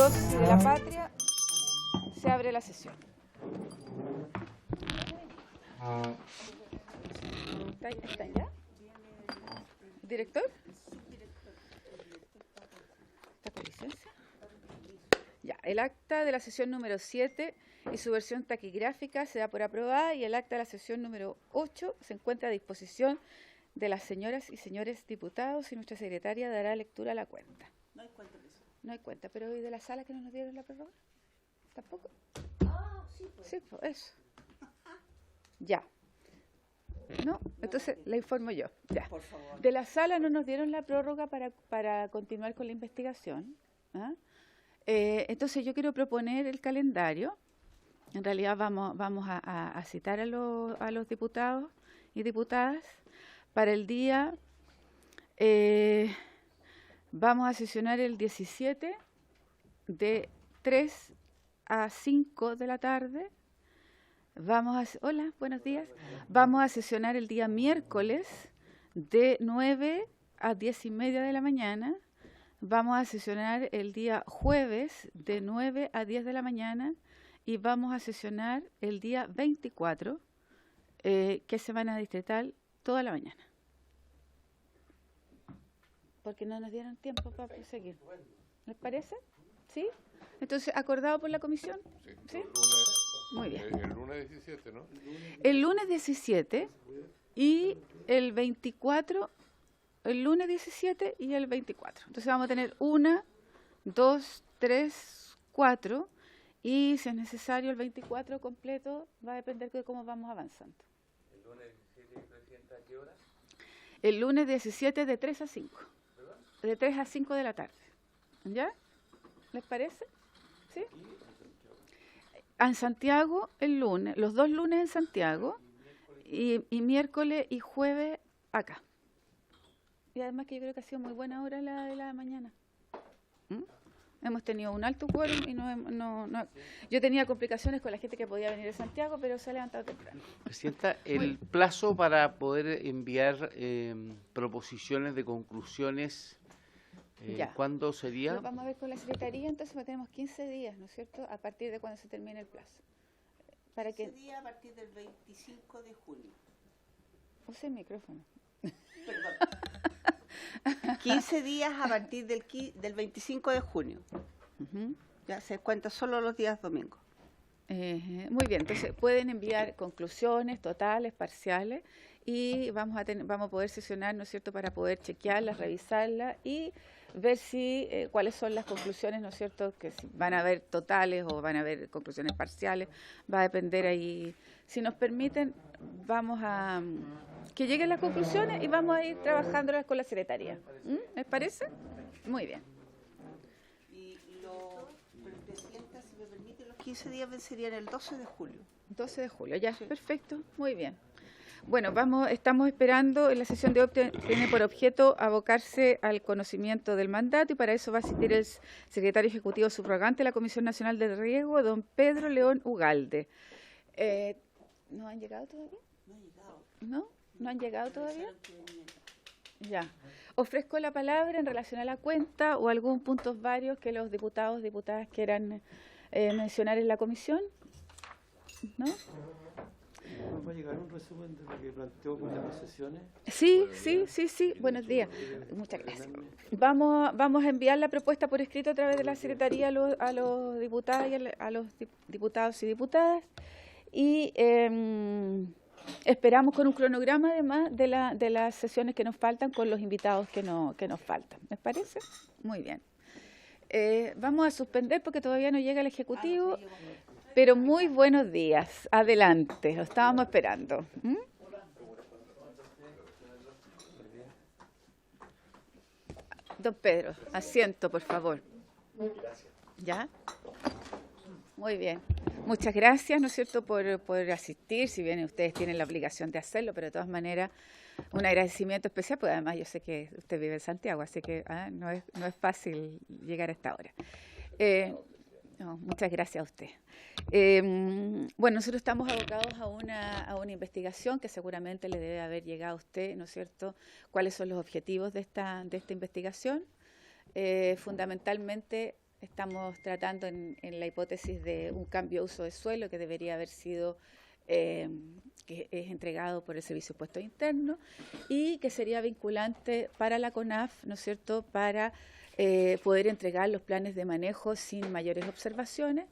Dios y de la patria, se abre la sesión. ¿Están ya? ¿Director? ¿Está con licencia? Ya, el acta de la sesión número 7 y su versión taquigráfica se da por aprobada y el acta de la sesión número 8 se encuentra a disposición de las señoras y señores diputados y nuestra secretaria dará lectura a la cuenta. No hay cuenta de eso. No hay cuenta, pero hoy de la sala que no nos dieron la prórroga, ¿tampoco? Ah, sí, pues. Sí, pues eso. Ya. ¿No? Entonces la informo yo. Ya. Por favor. De la sala no nos dieron la prórroga para continuar con la investigación. ¿Ah? Entonces yo quiero proponer el calendario. En realidad vamos a citar a los diputados y diputadas para el día. Vamos a sesionar el 17 de 3 a 5 de la tarde. Hola, buenos días. Vamos a sesionar el día miércoles de 9 a 10:30 de la mañana. Vamos a sesionar el día jueves de 9 a 10 de la mañana y vamos a sesionar el día 24, que es semana distrital, toda la mañana. Porque no nos dieron tiempo para proseguir. ¿Les parece? ¿Sí? Entonces, ¿acordado por la comisión? Sí. Muy bien. El lunes 17, ¿no? El lunes 17 y el 24, el lunes 17 y el 24. Entonces vamos a tener 1, 2, 3, 4 y si es necesario el 24 completo, va a depender de cómo vamos avanzando. ¿El lunes 17, Presidenta, a qué hora? El lunes 17 de 3 a 5. ¿Perdón? De 3 a 5 de la tarde. ¿Ya? ¿Les parece? ¿Sí? En Santiago el lunes, los 2 lunes en Santiago y miércoles y jueves acá. Y además que yo creo que ha sido muy buena hora la de la mañana. Hemos tenido un alto quórum y yo tenía complicaciones con la gente que podía venir de Santiago, pero se ha levantado temprano. Presidenta, el plazo para poder enviar proposiciones de conclusiones, ¿cuándo sería? Lo vamos a ver con la Secretaría, entonces tenemos 15 días, ¿no es cierto?, a partir de cuando se termine el plazo. Para que Sería a partir del 25 de junio. use el micrófono. Perdón. 15 días a partir del 25 de junio. Ya se cuenta solo los días domingos. Muy bien, entonces pueden enviar conclusiones totales, parciales, y vamos a poder sesionar, ¿no es cierto?, para poder chequearlas, revisarlas y ver si cuáles son las conclusiones, ¿no es cierto?, que si van a haber totales o van a haber conclusiones parciales, va a depender ahí. Si nos permiten, vamos a que lleguen las conclusiones y vamos a ir trabajándolas con la Secretaría. ¿Les parece? Muy bien. Y Presidenta, si me permite, los 15 días vencerían el 12 de julio. 12 de julio, ya, Sí. Perfecto, muy bien. Bueno, estamos esperando, la sesión de hoy tiene por objeto abocarse al conocimiento del mandato y para eso va a asistir el secretario ejecutivo subrogante de la Comisión Nacional de Riego, don Pedro León Ugalde. ¿No han llegado todavía? No ha llegado. ¿No? ¿No han llegado todavía? Pensaron que venían. Ya. Ofrezco la palabra en relación a la cuenta o algún puntos varios que los diputados, diputadas quieran mencionar en la comisión. ¿No? ¿Nos va a llegar un resumen de lo que planteó con las sesiones? Sí. Buenos días. Muchas gracias. Vamos a enviar la propuesta por escrito a través de la Secretaría a los diputados y a los diputados y diputadas. Y esperamos con un cronograma además de las sesiones que nos faltan con los invitados que nos faltan. ¿Les parece? Muy bien. Vamos a suspender porque todavía no llega el Ejecutivo. Pero muy buenos días. Adelante, lo estábamos esperando. Don Pedro, asiento, por favor. ¿Ya? Muy bien. Muchas gracias, ¿no es cierto?, por asistir, si bien ustedes tienen la obligación de hacerlo, pero de todas maneras, un agradecimiento especial, porque además yo sé que usted vive en Santiago, así que no es fácil llegar a esta hora. No, muchas gracias a usted. Bueno, nosotros estamos abocados a una investigación que seguramente le debe haber llegado a usted, ¿no es cierto?, cuáles son los objetivos de esta investigación. Fundamentalmente estamos tratando en la hipótesis de un cambio de uso de suelo que debería haber sido, que es entregado por el Servicio de Impuestos Internos y que sería vinculante para la CONAF, ¿no es cierto?, para poder entregar los planes de manejo sin mayores observaciones.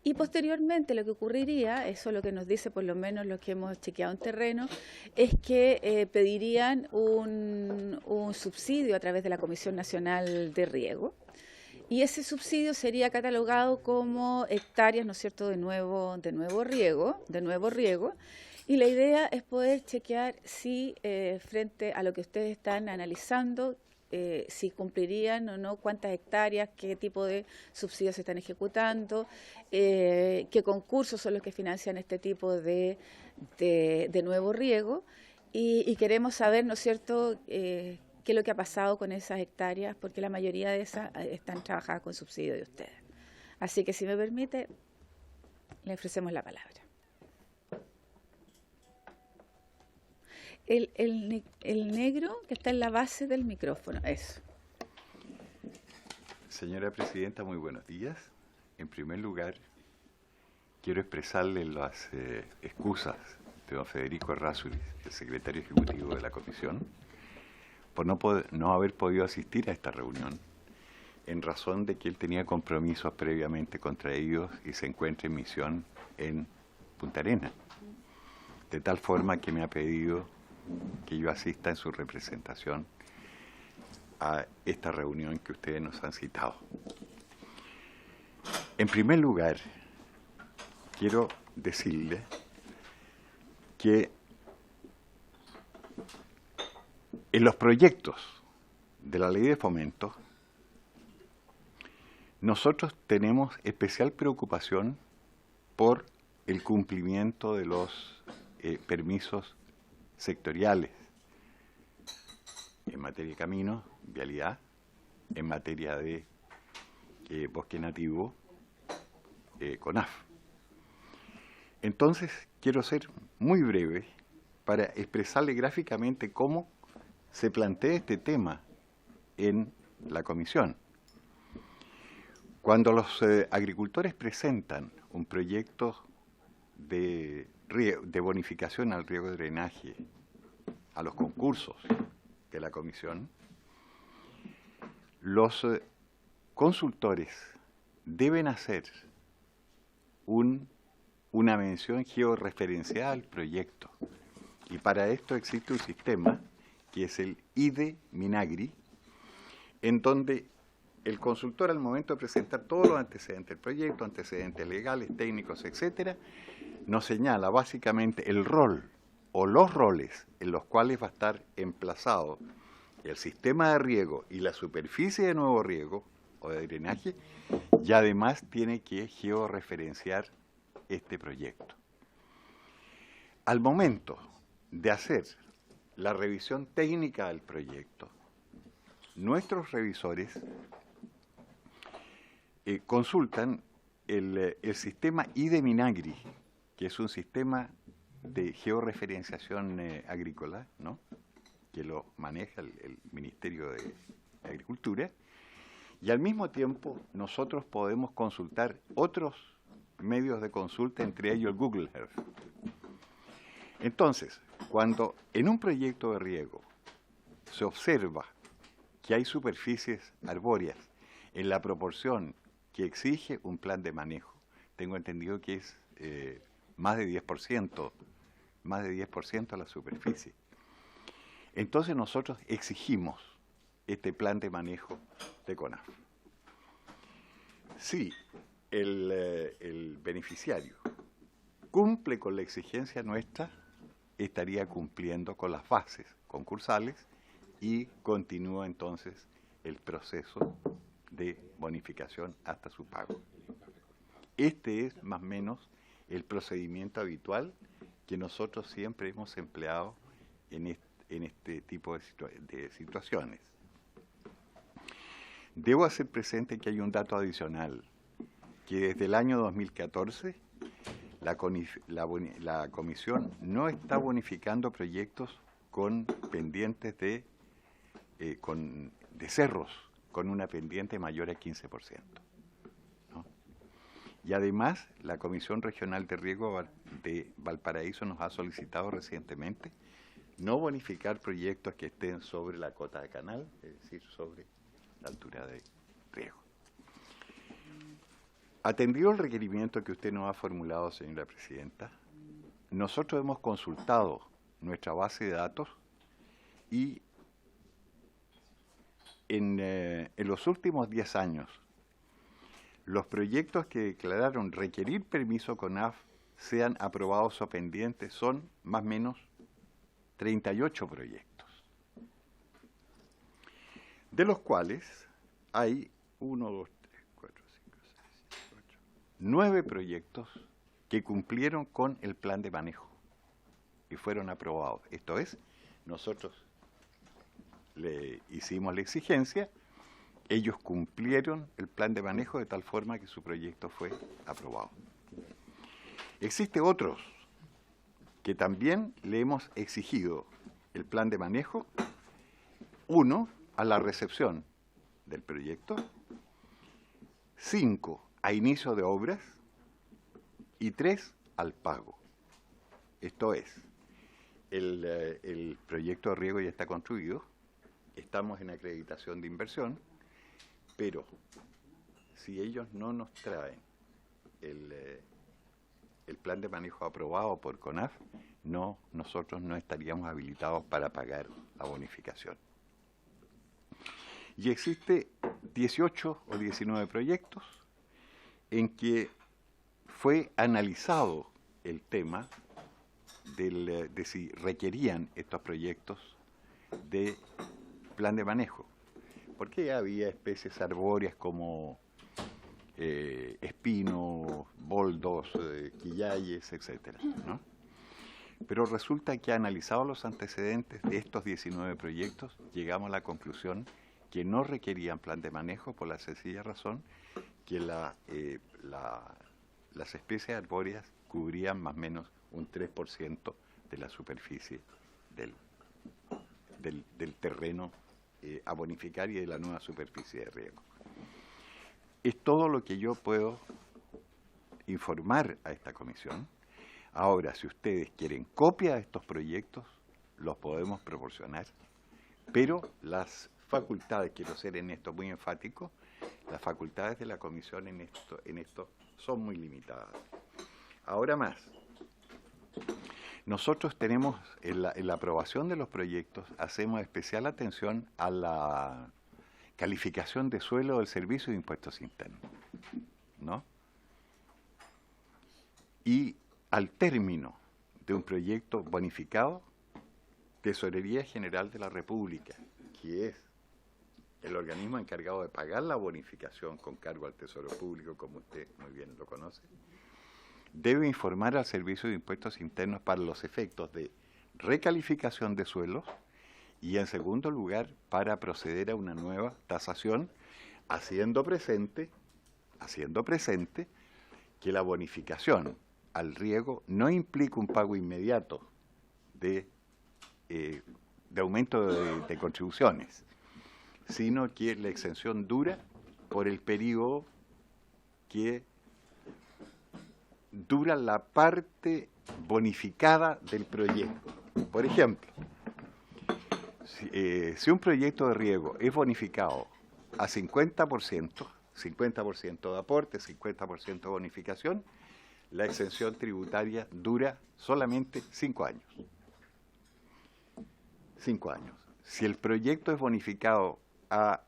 Y posteriormente lo que ocurriría, eso es lo que nos dice por lo menos los que hemos chequeado en terreno, es que pedirían un subsidio a través de la Comisión Nacional de Riego. Y ese subsidio sería catalogado como hectáreas, ¿no es cierto?, de nuevo riego. Y la idea es poder chequear si frente a lo que ustedes están analizando, si cumplirían o no, cuántas hectáreas, qué tipo de subsidios se están ejecutando, qué concursos son los que financian este tipo de nuevo riego, y queremos saber, ¿no es cierto?, qué es lo que ha pasado con esas hectáreas, porque la mayoría de esas están trabajadas con subsidio de ustedes. Así que, si me permite, le ofrecemos la palabra. El negro que está en la base del micrófono, eso. Señora Presidenta, muy buenos días. En primer lugar, quiero expresarle las excusas de don Federico Errázuriz, el secretario ejecutivo de la Comisión, por no haber podido asistir a esta reunión, en razón de que él tenía compromisos previamente contraídos y se encuentra en misión en Punta Arenas, de tal forma que me ha pedido que yo asista en su representación a esta reunión que ustedes nos han citado. En primer lugar, quiero decirle que en los proyectos de la Ley de Fomento, nosotros tenemos especial preocupación por el cumplimiento de los permisos sectoriales en materia de caminos, vialidad, en materia de bosque nativo, CONAF. Entonces, quiero ser muy breve para expresarle gráficamente cómo se plantea este tema en la comisión. Cuando los agricultores presentan un proyecto de bonificación al riego de drenaje a los concursos de la comisión, los consultores deben hacer una mención georreferenciada al proyecto, y para esto existe un sistema que es el IDE-MINAGRI, en donde el consultor, al momento de presentar todos los antecedentes del proyecto, antecedentes legales, técnicos, etcétera, nos señala básicamente el rol o los roles en los cuales va a estar emplazado el sistema de riego y la superficie de nuevo riego o de drenaje, y además tiene que georreferenciar este proyecto. Al momento de hacer la revisión técnica del proyecto, nuestros revisores consultan el sistema IDE-MINAGRI, que es un sistema de georreferenciación agrícola, ¿no?, que lo maneja el Ministerio de Agricultura, y al mismo tiempo nosotros podemos consultar otros medios de consulta, entre ellos el Google Earth. Entonces, cuando en un proyecto de riego se observa que hay superficies arbóreas en la proporción que exige un plan de manejo, tengo entendido que es más de 10% de la superficie. Entonces nosotros exigimos este plan de manejo de CONAF. Si el beneficiario cumple con la exigencia nuestra, estaría cumpliendo con las bases concursales y continúa entonces el proceso de bonificación hasta su pago. Este es más o menos el procedimiento habitual que nosotros siempre hemos empleado en este tipo de situaciones. Debo hacer presente que hay un dato adicional, que desde el año 2014 la Comisión no está bonificando proyectos con pendientes de cerros, con una pendiente mayor a 15%. Y además, la Comisión Regional de Riego de Valparaíso nos ha solicitado recientemente no bonificar proyectos que estén sobre la cota de canal, es decir, sobre la altura de riego. Atendido el requerimiento que usted nos ha formulado, señora Presidenta, nosotros hemos consultado nuestra base de datos y en los últimos 10 años, los proyectos que declararon requerir permiso CONAF sean aprobados o pendientes son más o menos 38 proyectos, de los cuales hay 9 proyectos que cumplieron con el plan de manejo y fueron aprobados. Esto es, nosotros le hicimos la exigencia, ellos cumplieron el plan de manejo de tal forma que su proyecto fue aprobado. Existe otros que también le hemos exigido el plan de manejo, 1 a la recepción del proyecto, 5 a inicio de obras y 3 al pago. Esto es, el proyecto de riego ya está construido, estamos en acreditación de inversión, pero si ellos no nos traen el plan de manejo aprobado por CONAF, nosotros no estaríamos habilitados para pagar la bonificación. Y existe 18 o 19 proyectos en que fue analizado el tema de si requerían estos proyectos de plan de manejo, porque había especies arbóreas como espinos, boldos, quillayes, etcétera, ¿no? Pero resulta que analizados los antecedentes de estos 19 proyectos, llegamos a la conclusión que no requerían plan de manejo por la sencilla razón que las especies arbóreas cubrían más o menos un 3% de la superficie del terreno a bonificar y de la nueva superficie de riego. Es todo lo que yo puedo informar a esta comisión. Ahora, si ustedes quieren copia de estos proyectos, los podemos proporcionar, pero las facultades, quiero ser en esto muy enfático, las facultades de la comisión en esto son muy limitadas. Ahora más, nosotros tenemos, en la aprobación de los proyectos, hacemos especial atención a la calificación de suelo del Servicio de Impuestos Internos, ¿no? Y al término de un proyecto bonificado, Tesorería General de la República, que es el organismo encargado de pagar la bonificación con cargo al Tesoro Público, como usted muy bien lo conoce, debe informar al Servicio de Impuestos Internos para los efectos de recalificación de suelos y, en segundo lugar, para proceder a una nueva tasación, haciendo presente que la bonificación al riego no implica un pago inmediato de aumento de contribuciones, sino que la exención dura por el periodo que dura la parte bonificada del proyecto. Por ejemplo, si un proyecto de riego es bonificado a 50% de aporte, 50% de bonificación, la exención tributaria dura solamente 5 años. 5 años. Si el proyecto es bonificado a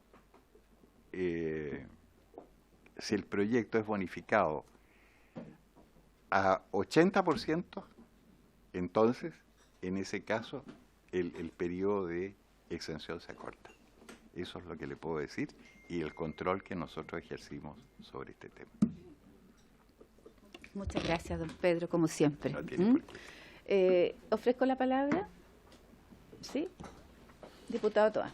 80%, entonces, en ese caso, el periodo de exención se acorta. Eso es lo que le puedo decir y el control que nosotros ejercimos sobre este tema. Muchas gracias, don Pedro, como siempre. No tiene por qué. ¿Ofrezco la palabra? ¿Sí? Diputado Toa.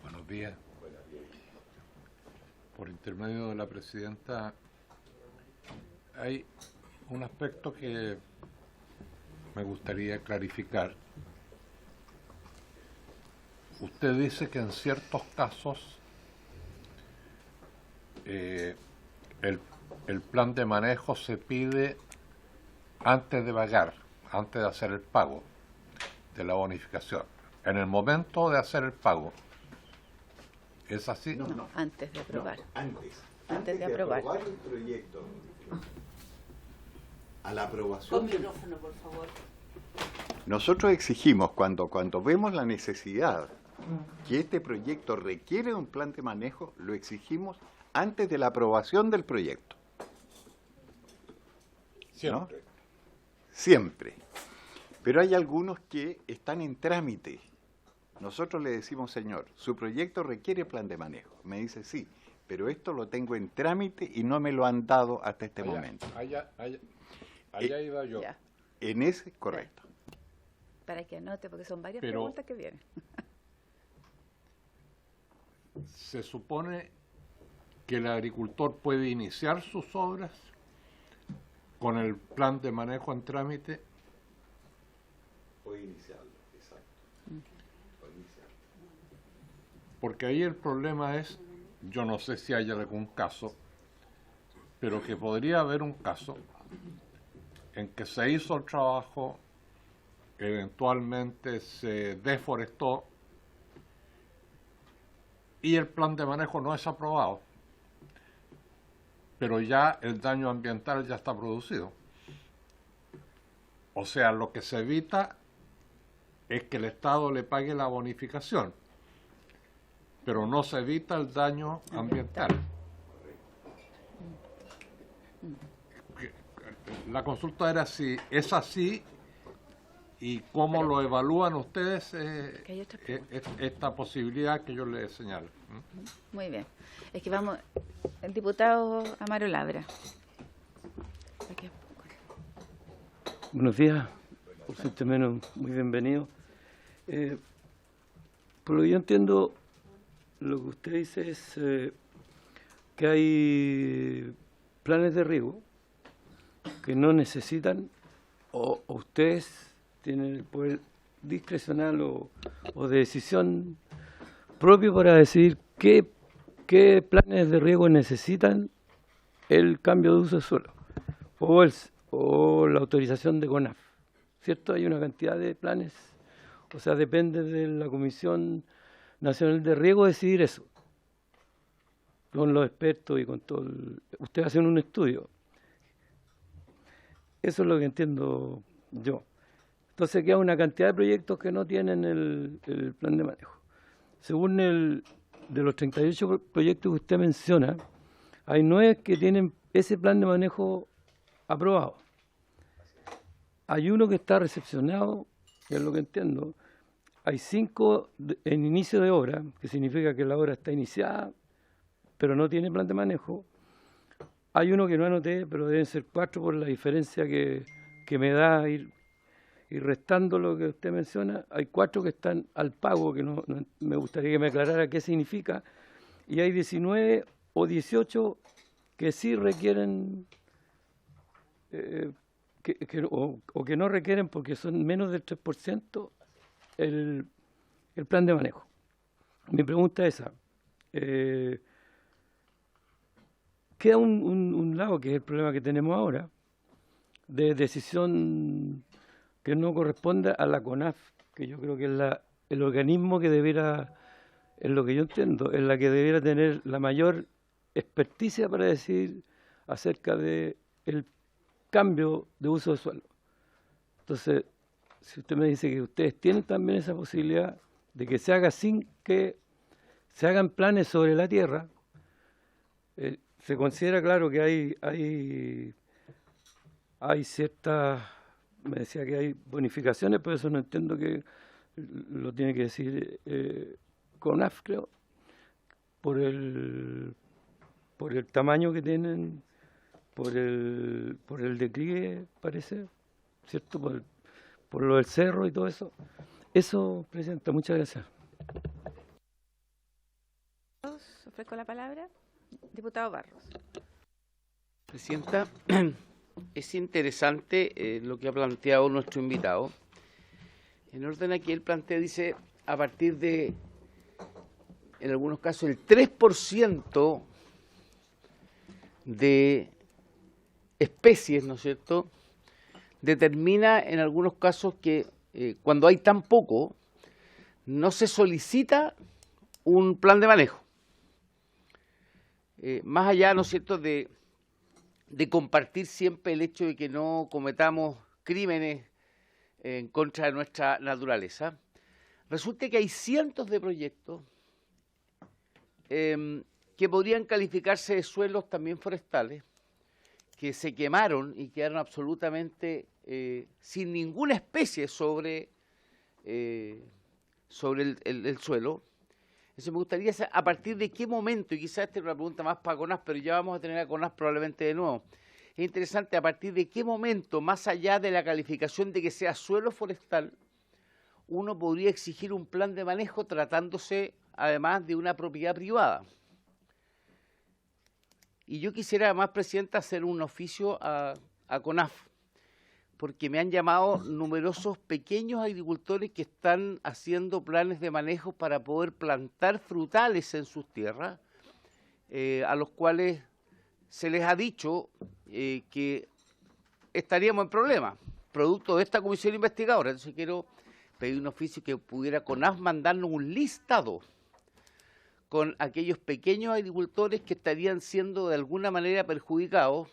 Buenos días. Por intermedio de la presidenta, hay un aspecto que me gustaría clarificar. Usted dice que en ciertos casos el plan de manejo se pide antes de pagar, antes de hacer el pago de la bonificación. En el momento de hacer el pago, ¿es así? No, antes de aprobar. Antes de aprobar. el proyecto, a la aprobación. Con micrófono, por favor. Nosotros exigimos, cuando vemos la necesidad que este proyecto requiere un plan de manejo, lo exigimos antes de la aprobación del proyecto. Siempre. ¿No? Siempre. Pero hay algunos que están en trámite. Nosotros le decimos, señor, su proyecto requiere plan de manejo. Me dice, sí, pero esto lo tengo en trámite y no me lo han dado hasta este momento. Allá iba yo. Ya, En ese, correcto. para que anote, porque son varias Pero- preguntas que vienen. Se supone que el agricultor puede iniciar sus obras con el plan de manejo en trámite. Puede iniciarlo, exacto. Porque ahí el problema es, yo no sé si hay algún caso, pero que podría haber un caso en que se hizo el trabajo, eventualmente se deforestó y el plan de manejo no es aprobado, pero ya el daño ambiental ya está producido. O sea, lo que se evita es que el Estado le pague la bonificación, pero no se evita el daño ambiental. La consulta era si es así y cómo lo evalúan ustedes Que hay otra pregunta. esta posibilidad que yo les señalo. Muy bien. Es que vamos, el diputado Amaro Labra. Aquí. Buenos días, por ser menos muy bienvenido. Por lo que yo entiendo, lo que usted dice es que hay planes de riego que no necesitan, o ustedes tienen el poder discrecional o de decisión propio para decidir qué planes de riego necesitan el cambio de uso de suelo o la autorización de CONAF, ¿cierto? Hay una cantidad de planes, o sea, depende de la Comisión Nacional de Riego decidir eso, con los expertos y con todo. Ustedes hacen un estudio. Eso es lo que entiendo yo. Entonces queda una cantidad de proyectos que no tienen el plan de manejo. Según de los 38 proyectos que usted menciona, hay 9 que tienen ese plan de manejo aprobado. Hay uno que está recepcionado, que es lo que entiendo. Hay 5 en inicio de obra, que significa que la obra está iniciada, pero no tiene plan de manejo. Hay uno que no anoté, pero deben ser 4 por la diferencia que me da ir restando lo que usted menciona. Hay 4 que están al pago, que no me gustaría que me aclarara qué significa. Y hay 19 o 18 que sí requieren, o que no requieren porque son menos del 3% el plan de manejo. Mi pregunta es esa. Queda un lado, que es el problema que tenemos ahora, de decisión que no corresponde a la CONAF, que yo creo que es el organismo que debiera, en lo que yo entiendo, es la que debiera tener la mayor experticia para decir acerca de el cambio de uso de suelo. Entonces, si usted me dice que ustedes tienen también esa posibilidad de que se haga sin que se hagan planes sobre la tierra, se considera, claro, que hay ciertas, me decía que hay bonificaciones, pero eso no entiendo, que lo tiene que decir CONAF, creo, por el tamaño que tienen, por el declive, parece, ¿cierto? Por lo del cerro y todo eso. Eso, Presidenta, muchas gracias. Ofrezco la palabra. Diputado Barros. Presidenta, es interesante lo que ha planteado nuestro invitado. En orden aquí él plantea, dice, a partir de, en algunos casos, el 3% de especies, ¿no es cierto?, determina en algunos casos que cuando hay tan poco, no se solicita un plan de manejo. Más allá, ¿no es cierto?, de compartir siempre el hecho de que no cometamos crímenes en contra de nuestra naturaleza, resulta que hay cientos de proyectos que podrían calificarse de suelos también forestales, que se quemaron y quedaron absolutamente sin ninguna especie sobre el suelo. Entonces me gustaría saber a partir de qué momento, y quizás esta es una pregunta más para CONAF, pero ya vamos a tener a CONAF probablemente de nuevo. Es interesante a partir de qué momento, más allá de la calificación de que sea suelo forestal, uno podría exigir un plan de manejo tratándose además de una propiedad privada. Y yo quisiera además, Presidenta, hacer un oficio a CONAF, porque me han llamado numerosos pequeños agricultores que están haciendo planes de manejo para poder plantar frutales en sus tierras, a los cuales se les ha dicho que estaríamos en problemas, producto de esta comisión investigadora. Entonces quiero pedir un oficio que pudiera CONAF mandarnos un listado con aquellos pequeños agricultores que estarían siendo de alguna manera perjudicados,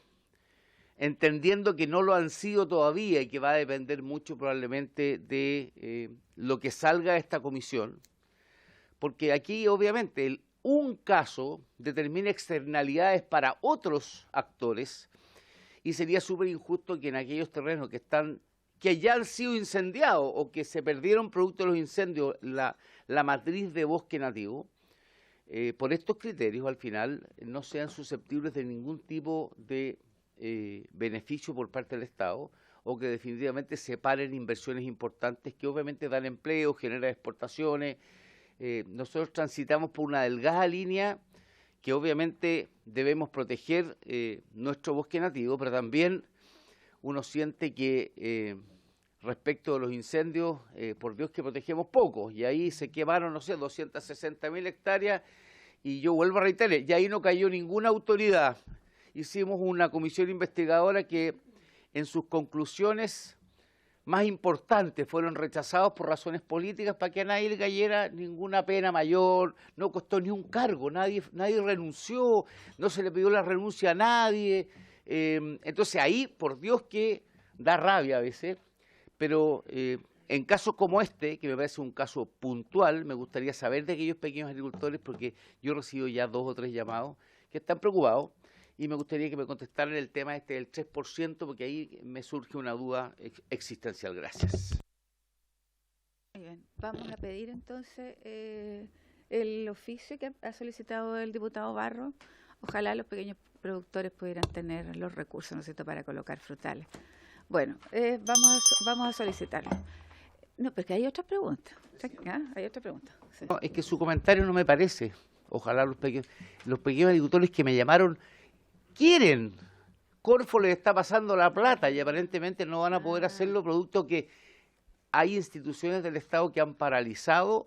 entendiendo que no lo han sido todavía y que va a depender mucho probablemente de lo que salga de esta comisión, porque aquí obviamente un caso determina externalidades para otros actores y sería súper injusto que en aquellos terrenos que ya han sido incendiados o que se perdieron producto de los incendios la matriz de bosque nativo, por estos criterios al final no sean susceptibles de ningún tipo de beneficio por parte del Estado, o que definitivamente separen inversiones importantes que obviamente dan empleo, generan exportaciones. Nosotros transitamos por una delgada línea que obviamente debemos proteger nuestro bosque nativo, pero también uno siente que respecto de los incendios, por Dios que protegemos poco, y ahí se quemaron, no sé, 260.000 hectáreas, y yo vuelvo a reiterar, y ahí no cayó ninguna autoridad. Hicimos una comisión investigadora que en sus conclusiones más importantes fueron rechazados por razones políticas para que a nadie le cayera ninguna pena mayor, no costó ni un cargo, nadie renunció, no se le pidió la renuncia a nadie. Entonces ahí, por Dios que da rabia a veces, pero en casos como este, que me parece un caso puntual, me gustaría saber de aquellos pequeños agricultores, porque yo recibo ya 2 o 3 llamados que están preocupados, y me gustaría que me contestaran el tema del 3%, porque ahí me surge una duda existencial. Gracias. Muy bien. Vamos a pedir entonces el oficio que ha solicitado el diputado Barro. Ojalá los pequeños productores pudieran tener los recursos, ¿no es cierto?, para colocar frutales. Bueno, vamos a solicitarlo. No, porque hay otra pregunta. ¿Ah? Hay otra pregunta. Sí. No, es que su comentario no me parece. Ojalá los pequeños agricultores que me llamaron quieren. Corfo les está pasando la plata y aparentemente no van a poder hacerlo, producto que hay instituciones del Estado que han paralizado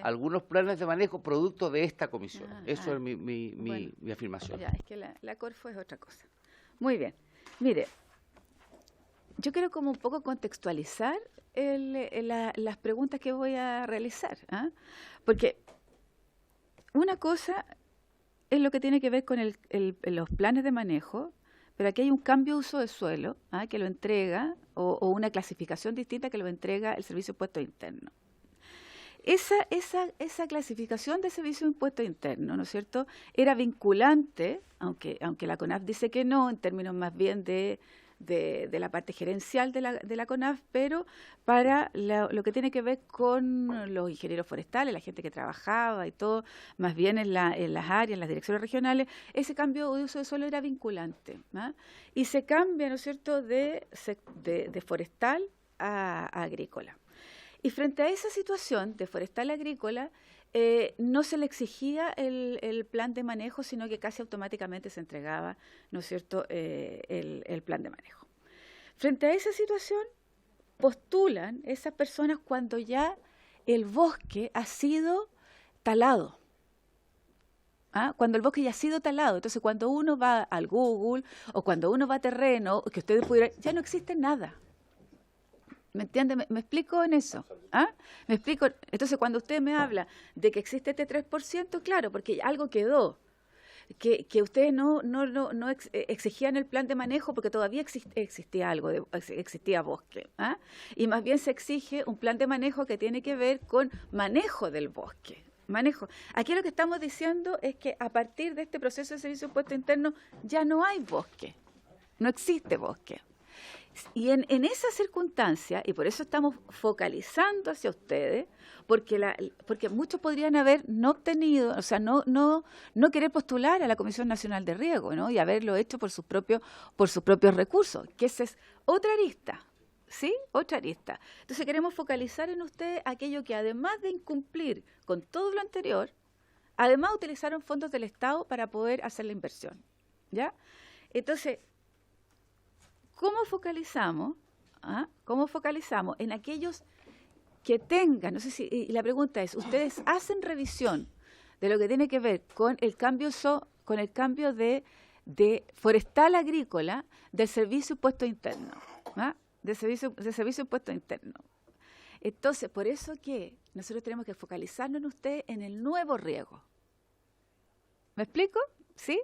algunos planes de manejo producto de esta comisión. Eso es mi afirmación. Ya, es que la Corfo es otra cosa. Muy bien. Mire, yo quiero como un poco contextualizar las preguntas que voy a realizar, ¿ah? Porque una cosa es lo que tiene que ver con los planes de manejo, pero aquí hay un cambio de uso de suelo, ¿ah?, que lo entrega, o una clasificación distinta que lo entrega el Servicio de Impuestos Internos. Esa clasificación de Servicio de Impuestos Internos, ¿no es cierto?, era vinculante, aunque la CONAF dice que no, en términos más bien de la parte gerencial de la CONAF, pero para lo que tiene que ver con los ingenieros forestales, la gente que trabajaba y todo, más bien en las áreas, en las direcciones regionales, ese cambio de uso de suelo era vinculante, ¿no? Y se cambia, ¿no es cierto?, de forestal a agrícola. Y frente a esa situación de forestal a agrícola, no se le exigía el plan de manejo, sino que casi automáticamente se entregaba, ¿no es cierto?, el plan de manejo. Frente a esa situación, postulan esas personas cuando ya el bosque ha sido talado. Cuando el bosque ya ha sido talado. Entonces, cuando uno va al Google o cuando uno va a terreno, que ustedes pudieran, ya no existe nada. ¿Me entiende? ¿Me explico en eso? ¿Me explico? Entonces, cuando usted me habla de que existe este 3%, claro, porque algo quedó. Que ustedes no exigían el plan de manejo porque todavía existía algo, existía bosque. Y más bien se exige un plan de manejo que tiene que ver con manejo del bosque. Manejo. Aquí lo que estamos diciendo es que a partir de este proceso de servicio de impuesto interno ya no hay bosque, no existe bosque. Y en esa circunstancia, y por eso estamos focalizando hacia ustedes, porque muchos podrían haber no obtenido, o sea, no querer postular a la Comisión Nacional de Riego, ¿no? Y haberlo hecho por sus propios recursos, que esa es otra arista, ¿sí? Otra arista. Entonces queremos focalizar en ustedes aquello que además de incumplir con todo lo anterior, además utilizaron fondos del Estado para poder hacer la inversión, ¿ya? Entonces, ¿cómo focalizamos? ¿Cómo focalizamos en aquellos que tengan, no sé si, y la pregunta es, ¿ustedes hacen revisión de lo que tiene que ver con el cambio de forestal agrícola del servicio impuesto interno? De servicio impuesto interno. Entonces, por eso que nosotros tenemos que focalizarnos en ustedes en el nuevo riego. ¿Me explico? ¿Sí?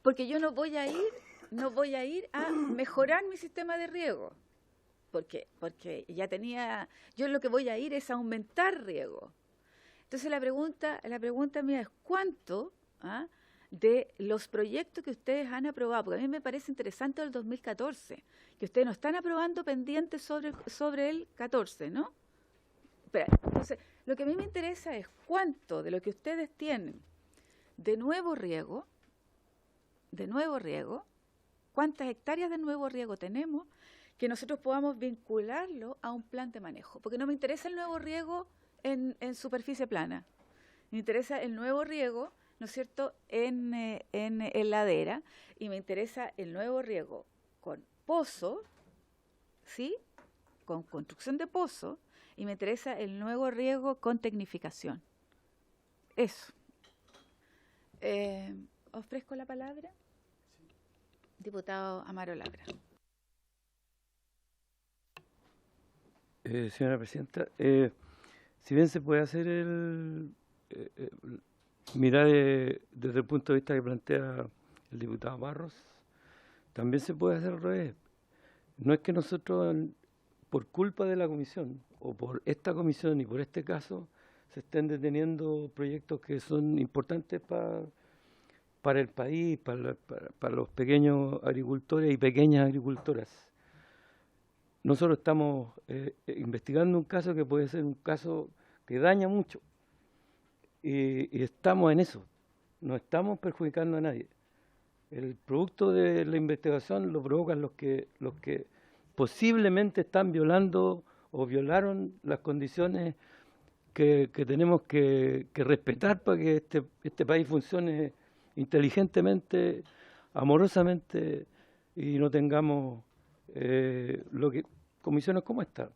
Porque yo no voy a ir a mejorar mi sistema de riego, porque ya tenía, yo lo que voy a ir es a aumentar riego. Entonces la pregunta mía es ¿cuánto de los proyectos que ustedes han aprobado? Porque a mí me parece interesante el 2014, que ustedes no están aprobando pendientes sobre el 14, ¿no? Entonces, lo que a mí me interesa es cuánto de lo que ustedes tienen de nuevo riego, cuántas hectáreas de nuevo riego tenemos, que nosotros podamos vincularlo a un plan de manejo. Porque no me interesa el nuevo riego en superficie plana. Me interesa el nuevo riego, ¿no es cierto?, en ladera, y me interesa el nuevo riego con pozo, ¿sí?, con construcción de pozo, y me interesa el nuevo riego con tecnificación. Eso. ¿Ofrezco la palabra? Diputado Amaro Labra. Señora Presidenta, si bien se puede hacer mirar desde el punto de vista que plantea el diputado Barros, también se puede hacer al revés. No es que nosotros, por culpa de la comisión, o por esta comisión y por este caso, se estén deteniendo proyectos que son importantes para el país, para los pequeños agricultores y pequeñas agricultoras. Nosotros estamos investigando un caso que puede ser un caso que daña mucho y estamos en eso, no estamos perjudicando a nadie. El producto de la investigación lo provocan los que posiblemente están violando o violaron las condiciones que tenemos que respetar para que este país funcione inteligentemente, amorosamente, y no tengamos comisiones como esta.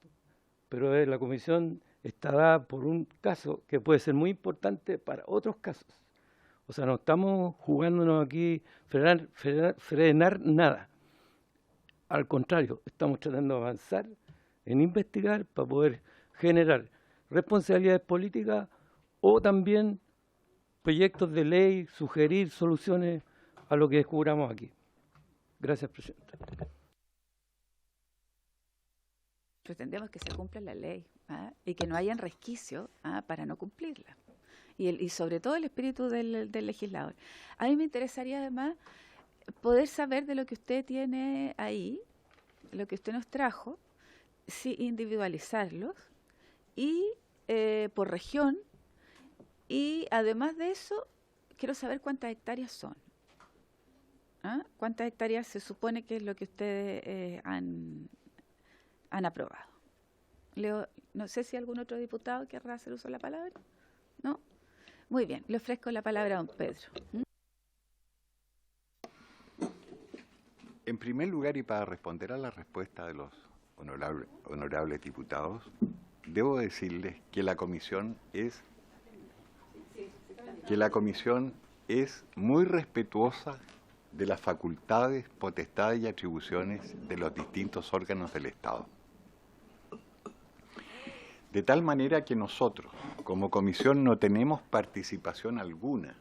Pero la comisión está dada por un caso que puede ser muy importante para otros casos. O sea, no estamos jugándonos aquí frenar nada. Al contrario, estamos tratando de avanzar en investigar para poder generar responsabilidades políticas o también proyectos de ley, sugerir soluciones a lo que descubramos aquí. Gracias, Presidenta. Pretendemos que se cumpla la ley y que no hayan resquicios para no cumplirla. Y sobre todo el espíritu del legislador. A mí me interesaría además poder saber de lo que usted tiene ahí, lo que usted nos trajo, sí, individualizarlos y por región. Y además de eso, quiero saber cuántas hectáreas son. ¿Cuántas hectáreas se supone que es lo que ustedes han aprobado? Leo, no sé si algún otro diputado querrá hacer uso de la palabra. ¿No? Muy bien, le ofrezco la palabra a don Pedro. En primer lugar, y para responder a la respuesta de los honorables diputados, debo decirles que la comisión es muy respetuosa de las facultades, potestades y atribuciones de los distintos órganos del Estado. De tal manera que nosotros, como comisión, no tenemos participación alguna,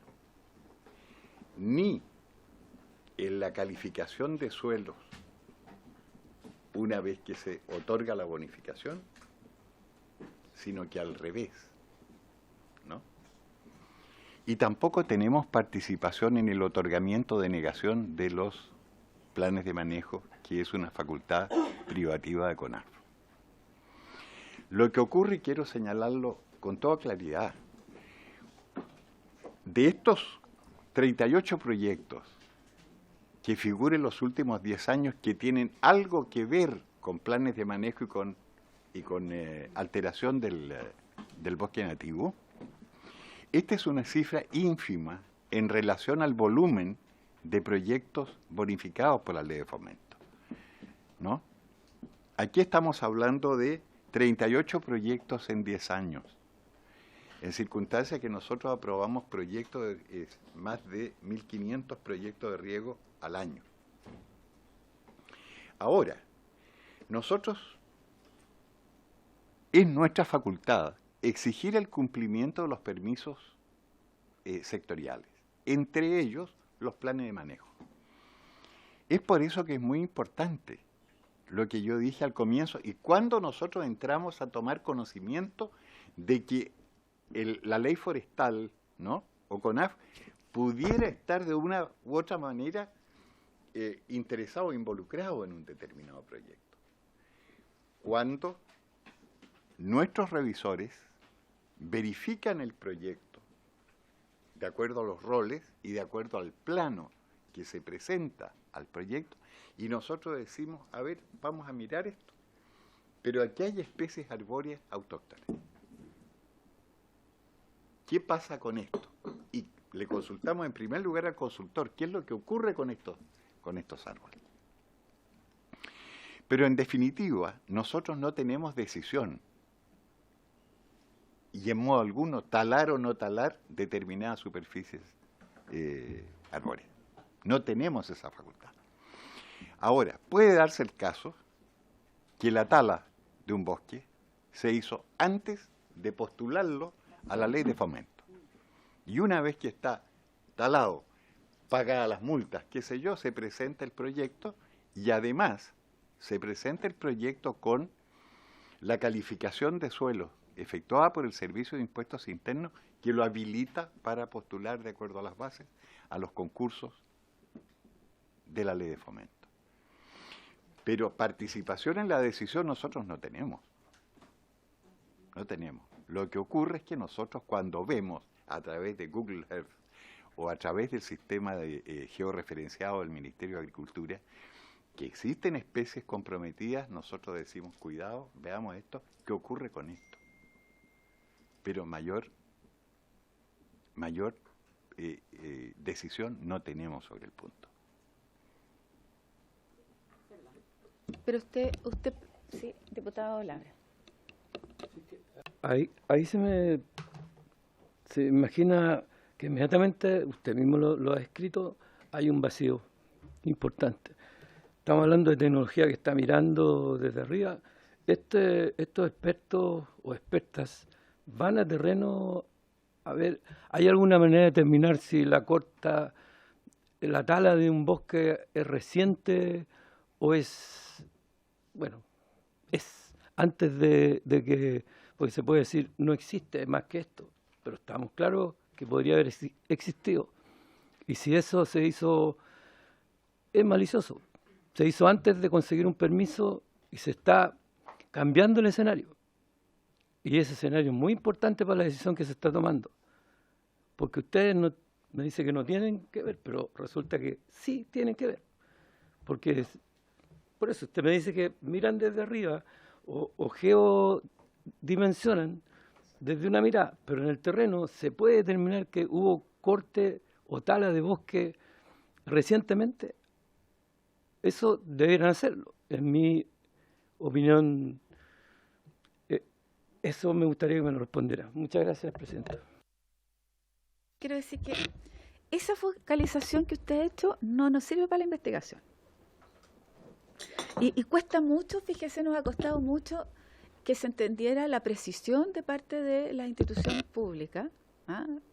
ni en la calificación de suelos una vez que se otorga la bonificación, sino que al revés, ¿no? Y tampoco tenemos participación en el otorgamiento de negación de los planes de manejo, que es una facultad privativa de CONAF. Lo que ocurre, y quiero señalarlo con toda claridad, de estos 38 proyectos que figuren los últimos 10 años que tienen algo que ver con planes de manejo y con alteración del bosque nativo, esta es una cifra ínfima en relación al volumen de proyectos bonificados por la ley de fomento, ¿no? Aquí estamos hablando de 38 proyectos en 10 años, en circunstancia que nosotros aprobamos proyectos, más de 1.500 proyectos de riego al año. Ahora, nosotros, es nuestra facultad exigir el cumplimiento de los permisos sectoriales, entre ellos los planes de manejo. Es por eso que es muy importante lo que yo dije al comienzo, y cuando nosotros entramos a tomar conocimiento de que la ley forestal, ¿no?, o CONAF, pudiera estar de una u otra manera interesado o involucrado en un determinado proyecto. Cuando nuestros revisores verifican el proyecto de acuerdo a los roles y de acuerdo al plano que se presenta al proyecto, y nosotros decimos, a ver, vamos a mirar esto, pero aquí hay especies arbóreas autóctonas. ¿Qué pasa con esto? Y le consultamos en primer lugar al consultor, ¿qué es lo que ocurre con estos árboles? Pero en definitiva, nosotros no tenemos decisión, y en modo alguno, talar o no talar determinadas superficies arbóreas. No tenemos esa facultad. Ahora, puede darse el caso que la tala de un bosque se hizo antes de postularlo a la ley de fomento. Y una vez que está talado, pagadas las multas, qué sé yo, se presenta el proyecto, y además se presenta el proyecto con la calificación de suelo efectuada por el Servicio de Impuestos Internos, que lo habilita para postular, de acuerdo a las bases, a los concursos de la ley de fomento. Pero participación en la decisión nosotros no tenemos. No tenemos. Lo que ocurre es que nosotros, cuando vemos a través de Google Earth o a través del sistema de georreferenciado del Ministerio de Agricultura, que existen especies comprometidas, nosotros decimos, cuidado, veamos esto, ¿qué ocurre con esto? Pero mayor decisión no tenemos sobre el punto. Pero usted, sí, diputado Labra. Ahí se imagina que inmediatamente, usted mismo lo ha escrito, hay un vacío importante. Estamos hablando de tecnología que está mirando desde arriba. Estos expertos o expertas van a terreno a ver, ¿hay alguna manera de determinar si la tala de un bosque es reciente o es, bueno, es antes de que, porque se puede decir, no existe más que esto, pero estamos claros que podría haber existido. Y si eso se hizo, es malicioso. Se hizo antes de conseguir un permiso y se está cambiando el escenario. Y ese escenario es muy importante para la decisión que se está tomando. Porque ustedes me dicen que no tienen que ver, pero resulta que sí tienen que ver. Porque por eso usted me dice que miran desde arriba o geodimensionan desde una mirada, pero en el terreno se puede determinar que hubo corte o tala de bosque recientemente. Eso deberían hacerlo. En mi opinión, eso me gustaría que me lo respondiera. Muchas gracias, presidenta. Quiero decir que esa focalización que usted ha hecho no nos sirve para la investigación. Y cuesta mucho, fíjese, nos ha costado mucho que se entendiera la precisión de parte de las instituciones públicas.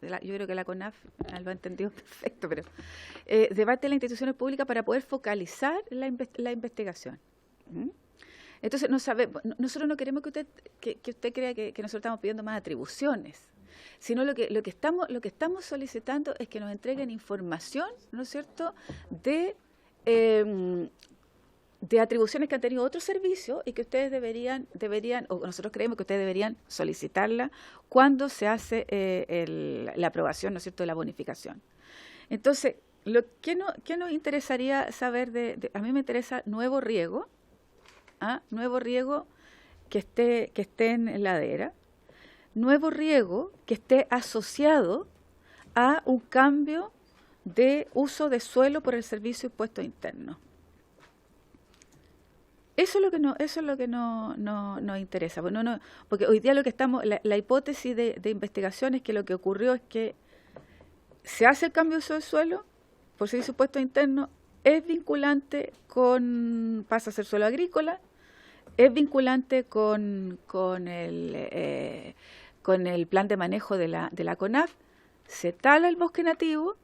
Yo creo que la CONAF lo ha entendido perfecto, pero de parte de las instituciones públicas para poder focalizar la investigación. Entonces, nosotros no queremos que usted crea que nosotros estamos pidiendo más atribuciones, sino lo que estamos solicitando es que nos entreguen información, ¿no es cierto?, de atribuciones que han tenido otros servicios y que ustedes deberían, o nosotros creemos que ustedes deberían solicitarla cuando se hace la aprobación, ¿no es cierto?, de la bonificación. Entonces, ¿qué nos interesaría saber a mí me interesa nuevo riego, nuevo riego que esté en ladera, nuevo riego que esté asociado a un cambio de uso de suelo por el servicio de impuestos internos. Eso es lo que nos interesa, porque hoy día la hipótesis de investigación es que lo que ocurrió es que se hace el cambio de uso de suelo por servicio de impuestos internos, es vinculante pasa a ser suelo agrícola, es vinculante con el plan de manejo de la CONAF, se tala el bosque nativo,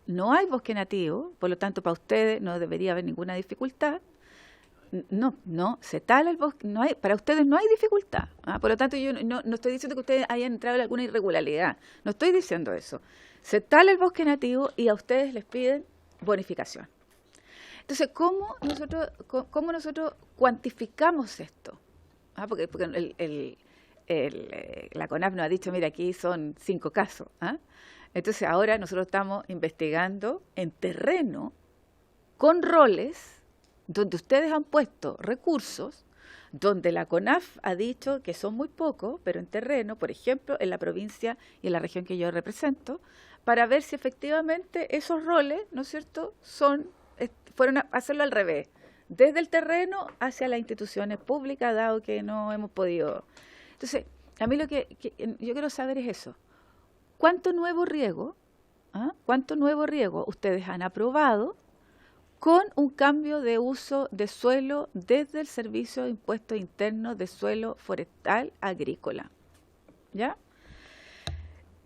no hay bosque nativo, por lo tanto para ustedes no debería haber ninguna dificultad. No, se tala el bosque, para ustedes no hay dificultad. Por lo tanto, yo no estoy diciendo que ustedes hayan entrado en alguna irregularidad, no estoy diciendo eso. Se tala el bosque nativo y a ustedes les piden bonificación. Entonces, ¿cómo nosotros cuantificamos esto? Porque la CONAF nos ha dicho, mira, aquí son 5 casos. Entonces, ahora nosotros estamos investigando en terreno con roles donde ustedes han puesto recursos, donde la CONAF ha dicho que son muy pocos, pero en terreno, por ejemplo, en la provincia y en la región que yo represento, para ver si efectivamente esos roles, ¿no es cierto?, fueron a hacerlo al revés, desde el terreno hacia las instituciones públicas, dado que no hemos podido. Entonces, a mí lo que yo quiero saber es eso. ¿Cuánto nuevo riego ustedes han aprobado con un cambio de uso de suelo desde el Servicio de Impuestos Internos de Suelo Forestal Agrícola? ¿Ya?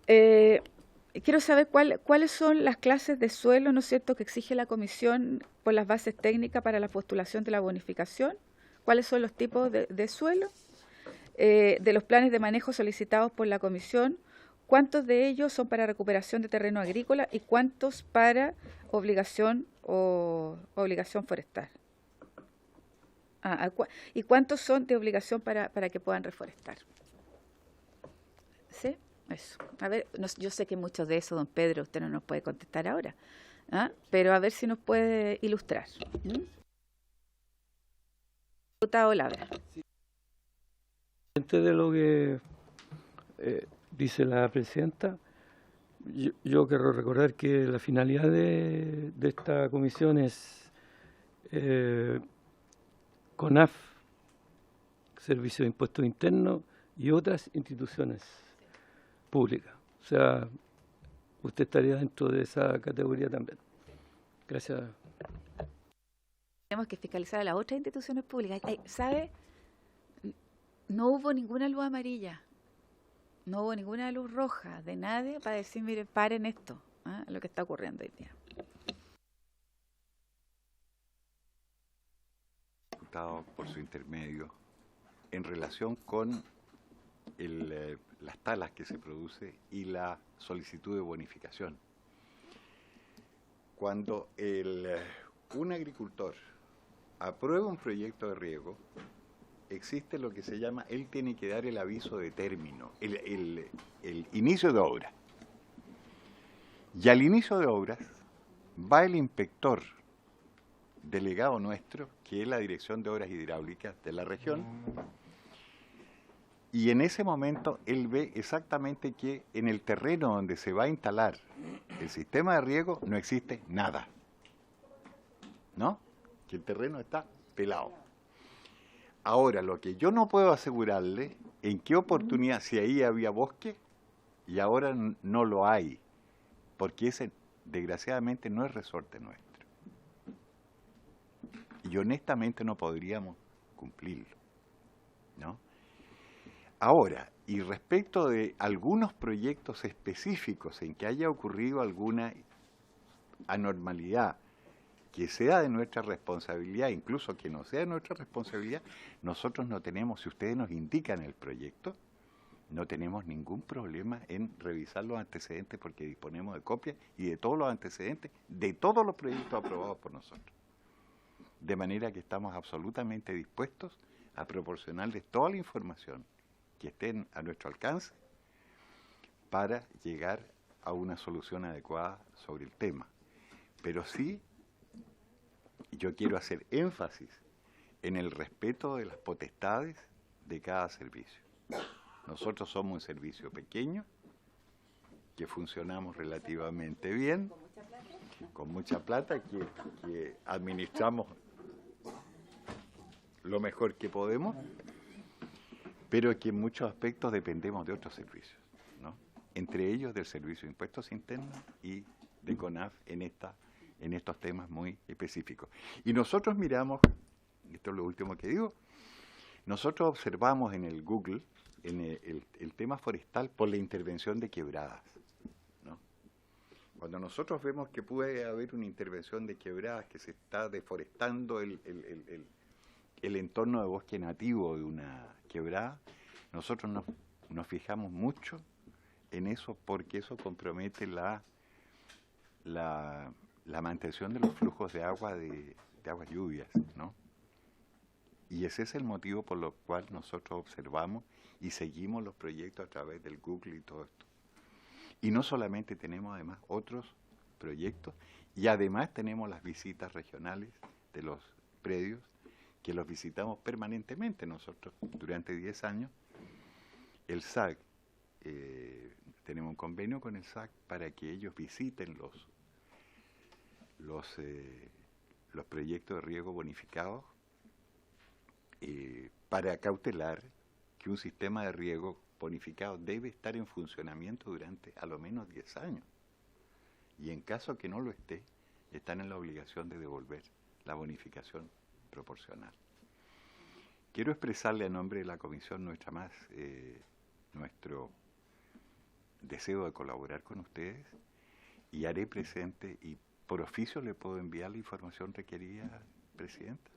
Quiero saber cuáles son las clases de suelo, ¿no es cierto?, que exige la Comisión por las bases técnicas para la postulación de la bonificación. ¿Cuáles son los tipos de suelo? De los planes de manejo solicitados por la Comisión, ¿cuántos de ellos son para recuperación de terreno agrícola y cuántos para obligación forestal? ¿Y cuántos son de obligación para que puedan reforestar? ¿Sí? Eso. A ver, yo sé que muchos de eso, don Pedro, usted no nos puede contestar ahora, pero a ver si nos puede ilustrar. Diputado Labra. Antes de lo que dice la presidenta, yo quiero recordar que la finalidad de esta comisión es CONAF, Servicio de Impuestos Internos y otras instituciones públicas. O sea, usted estaría dentro de esa categoría también. Gracias. Tenemos que fiscalizar a las otras instituciones públicas. ¿Sabe? No hubo ninguna luz amarilla, no hubo ninguna luz roja de nadie para decir, mire, paren esto, lo que está ocurriendo hoy día. Diputado, por su intermedio, en relación con las talas que se produce y la solicitud de bonificación. Cuando un agricultor aprueba un proyecto de riego, existe lo que se llama, él tiene que dar el aviso de término, el inicio de obra. Y al inicio de obras va el inspector delegado nuestro, que es la Dirección de Obras Hidráulicas de la región, y en ese momento él ve exactamente que en el terreno donde se va a instalar el sistema de riego no existe nada, ¿no? Que el terreno está pelado. Ahora, lo que yo no puedo asegurarle, en qué oportunidad, si ahí había bosque y ahora no lo hay, porque ese desgraciadamente no es resorte nuestro. Y honestamente no podríamos cumplirlo, ¿no? Ahora, y respecto de algunos proyectos específicos en que haya ocurrido alguna anormalidad que sea de nuestra responsabilidad, incluso que no sea de nuestra responsabilidad, nosotros no tenemos, si ustedes nos indican el proyecto, no tenemos ningún problema en revisar los antecedentes porque disponemos de copias y de todos los antecedentes de todos los proyectos aprobados por nosotros. De manera que estamos absolutamente dispuestos a proporcionarles toda la información que estén a nuestro alcance para llegar a una solución adecuada sobre el tema. Pero sí, yo quiero hacer énfasis en el respeto de las potestades de cada servicio. Nosotros somos un servicio pequeño, que funcionamos relativamente bien, con mucha plata, que administramos lo mejor que podemos, pero que en muchos aspectos dependemos de otros servicios, ¿no? Entre ellos del Servicio de Impuestos Internos y de CONAF en estos temas muy específicos. Y nosotros miramos, esto es lo último que digo, nosotros observamos en el Google en el tema forestal por la intervención de quebradas, ¿no? Cuando nosotros vemos que puede haber una intervención de quebradas, que se está deforestando el entorno de bosque nativo de una quebrada, nosotros nos fijamos mucho en eso porque eso compromete la mantención de los flujos de agua de aguas lluvias, ¿no? Y ese es el motivo por lo cual nosotros observamos y seguimos los proyectos a través del Google y todo esto. Y no solamente tenemos además otros proyectos, y además tenemos las visitas regionales de los predios, que los visitamos permanentemente nosotros durante 10 años. El SAC, tenemos un convenio con el SAC para que ellos visiten los proyectos de riego bonificados para cautelar que un sistema de riego bonificado debe estar en funcionamiento durante a lo menos 10 años. Y en caso que no lo esté, están en la obligación de devolver la bonificación proporcional. Quiero expresarle a nombre de la Comisión nuestro deseo de colaborar con ustedes y haré presente y por oficio le puedo enviar la información requerida, Presidenta.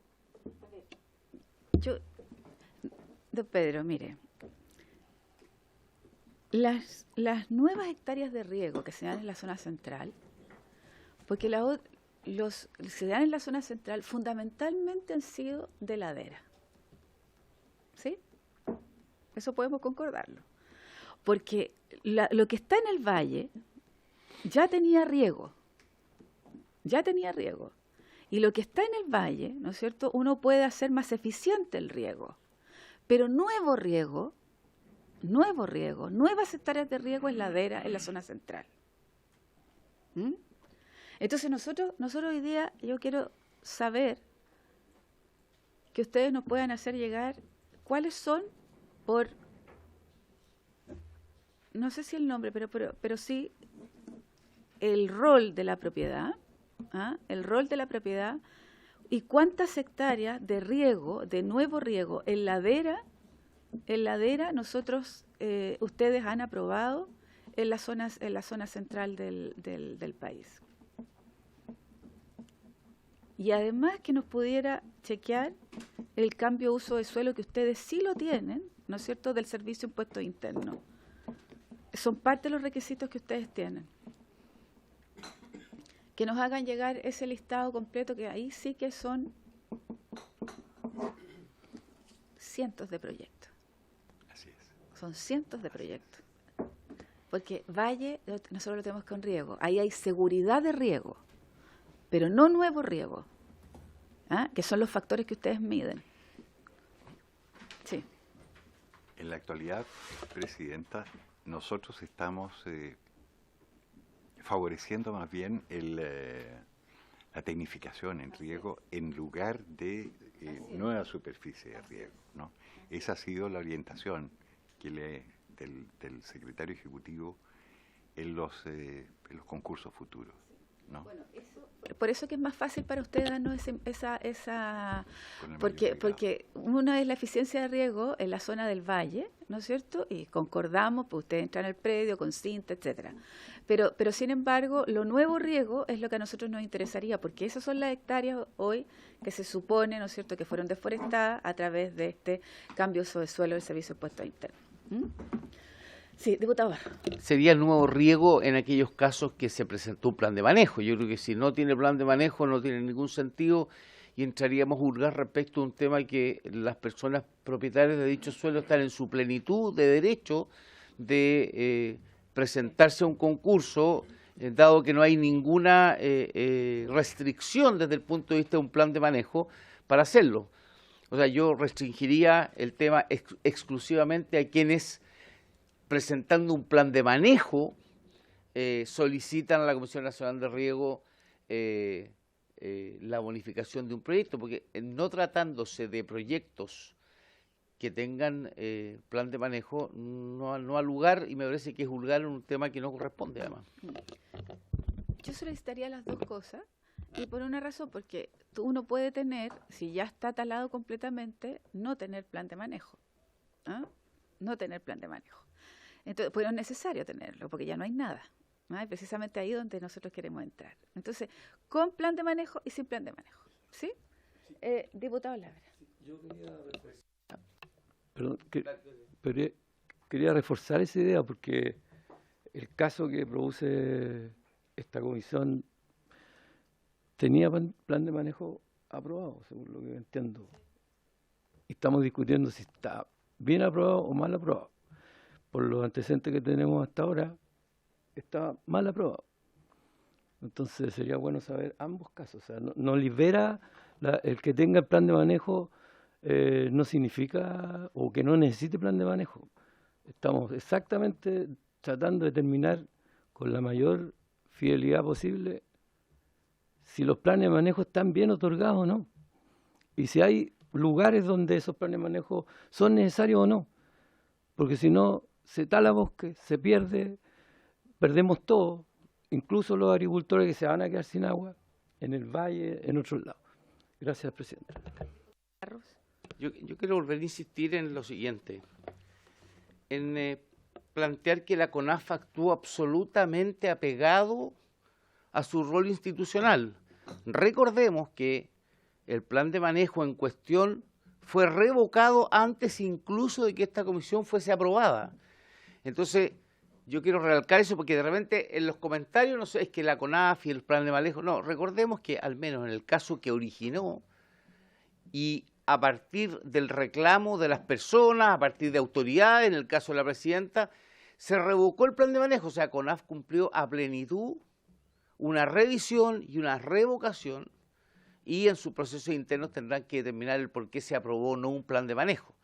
Don Pedro, mire, las nuevas hectáreas de riego que se dan en la zona central, porque se dan en la zona central fundamentalmente han sido de ladera, ¿sí? Eso podemos concordarlo, porque lo que está en el valle ya tenía riego, y lo que está en el valle, ¿no es cierto?, uno puede hacer más eficiente el riego. Pero nuevo riego, nuevas hectáreas de riego en ladera en la zona central. Entonces nosotros hoy día, yo quiero saber que ustedes nos puedan hacer llegar cuáles son por, no sé si el nombre, pero sí el rol de la propiedad, el rol de la propiedad, y cuántas hectáreas de riego, de nuevo riego en ladera nosotros, ustedes han aprobado en la zona central del país. Y además que nos pudiera chequear el cambio de uso de suelo, que ustedes sí lo tienen, ¿no es cierto?, del Servicio de Impuestos Internos. Son parte de los requisitos que ustedes tienen. Que nos hagan llegar ese listado completo, que ahí sí que son cientos de proyectos. Así es. Son cientos de proyectos. Porque valle, nosotros lo tenemos con riego. Ahí hay seguridad de riego, pero no nuevo riego, que son los factores que ustedes miden. Sí. En la actualidad, Presidenta, nosotros estamos favoreciendo más bien la tecnificación en riego en lugar de nueva superficie de riego, ¿no? Esa ha sido la orientación del secretario ejecutivo en los concursos futuros. ¿no? Bueno, por eso que es más fácil para usted darnos esa Con el porque manejo delegado. una es la eficiencia de riego en la zona del valle, ¿no es cierto? Y concordamos, pues usted entra en el predio con cinta, etcétera. Pero sin embargo, lo nuevo riego es lo que a nosotros nos interesaría, porque esas son las hectáreas hoy que se supone, ¿no es cierto?, que fueron deforestadas a través de este cambio de uso de suelo del Servicio de Puestos Internos. ¿Mm? Sí, diputado Barro. Sería el nuevo riego en aquellos casos que se presentó un plan de manejo. Yo creo que si no tiene plan de manejo no tiene ningún sentido y entraríamos a juzgar respecto a un tema que las personas propietarias de dicho suelo están en su plenitud de derecho de presentarse a un concurso, dado que no hay ninguna restricción desde el punto de vista de un plan de manejo para hacerlo. O sea, yo restringiría el tema exclusivamente a quienes presentando un plan de manejo, solicitan a la Comisión Nacional de Riego la bonificación de un proyecto, porque no tratándose de proyectos que tengan plan de manejo, no ha lugar, y me parece que es juzgar en un tema que no corresponde además. Yo solicitaría las dos cosas, y por una razón, porque uno puede tener, si ya está talado completamente, no tener plan de manejo. ¿Ah? No tener plan de manejo. Entonces, pues no es necesario tenerlo, porque ya no hay nada. ¿No? Y precisamente ahí donde nosotros queremos entrar. Entonces, con plan de manejo y sin plan de manejo. ¿Sí? Diputado Labra. Yo quería reforzar esa idea porque el caso que produce esta comisión tenía plan de manejo aprobado, según lo que entiendo. Y estamos discutiendo si está bien aprobado o mal aprobado. Por los antecedentes que tenemos hasta ahora, está mal aprobado. Entonces sería bueno saber ambos casos. O sea, no libera el que tenga el plan de manejo, no significa o que no necesite plan de manejo. Estamos exactamente tratando de determinar con la mayor fidelidad posible si los planes de manejo están bien otorgados o no. Y si hay lugares donde esos planes de manejo son necesarios o no. Porque si no, se tala bosque, se pierde, perdemos todo, incluso los agricultores que se van a quedar sin agua en el valle, en otros lados. Gracias, presidente. Yo quiero volver a insistir en lo siguiente, en plantear que la CONAF actúa absolutamente apegado a su rol institucional. Recordemos que el plan de manejo en cuestión fue revocado antes incluso de que esta comisión fuese aprobada. Entonces, yo quiero recalcar eso porque de repente en los comentarios, no sé, es que la CONAF y el plan de manejo, no, recordemos que al menos en el caso que originó y a partir del reclamo de las personas, a partir de autoridades, en el caso de la presidenta, se revocó el plan de manejo, o sea, CONAF cumplió a plenitud una revisión y una revocación y en sus procesos internos tendrán que determinar el por qué se aprobó o no un plan de manejo.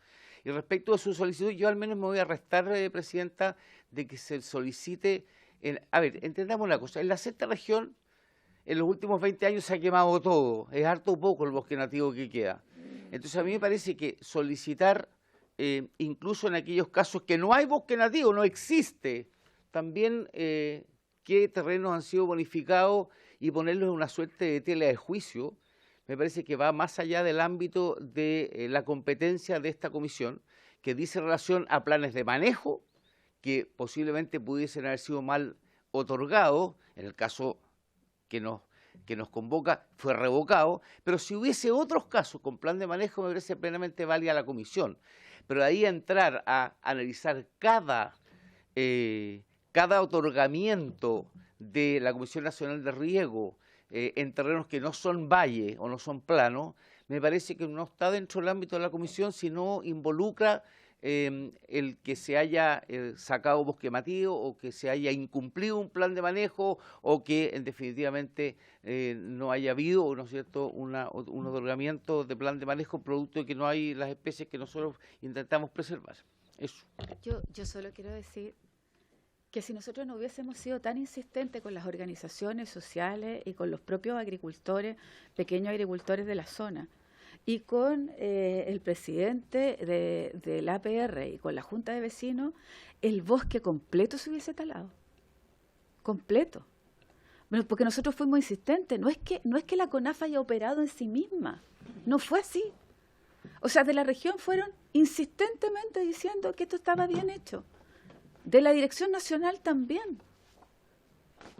Y respecto a su solicitud, yo al menos me voy a restar, presidenta, de que se solicite, a ver, entendamos una cosa, en la sexta región, en los últimos 20 años se ha quemado todo, es harto poco el bosque nativo que queda. Entonces a mí me parece que solicitar, incluso en aquellos casos que no hay bosque nativo, no existe, también qué terrenos han sido bonificados y ponerlos en una suerte de tela de juicio, me parece que va más allá del ámbito de la competencia de esta comisión, que dice relación a planes de manejo que posiblemente pudiesen haber sido mal otorgados, en el caso que nos convoca fue revocado, pero si hubiese otros casos con plan de manejo me parece plenamente válida la comisión. Pero de ahí a entrar a analizar cada otorgamiento de la Comisión Nacional de Riego en terrenos que no son valle o no son planos, me parece que no está dentro del ámbito de la comisión, sino involucra el que se haya sacado bosque nativo o que se haya incumplido un plan de manejo o que definitivamente no haya habido, ¿no es cierto?, un otorgamiento de plan de manejo producto de que no hay las especies que nosotros intentamos preservar. Eso. Yo solo quiero decir que si nosotros no hubiésemos sido tan insistentes con las organizaciones sociales y con los propios agricultores, pequeños agricultores de la zona, y con el presidente del APR y con la Junta de Vecinos, el bosque completo se hubiese talado. Completo. Bueno, porque nosotros fuimos insistentes. No es que la CONAF haya operado en sí misma. No fue así. O sea, de la región fueron insistentemente diciendo que esto estaba bien hecho. De la Dirección Nacional también.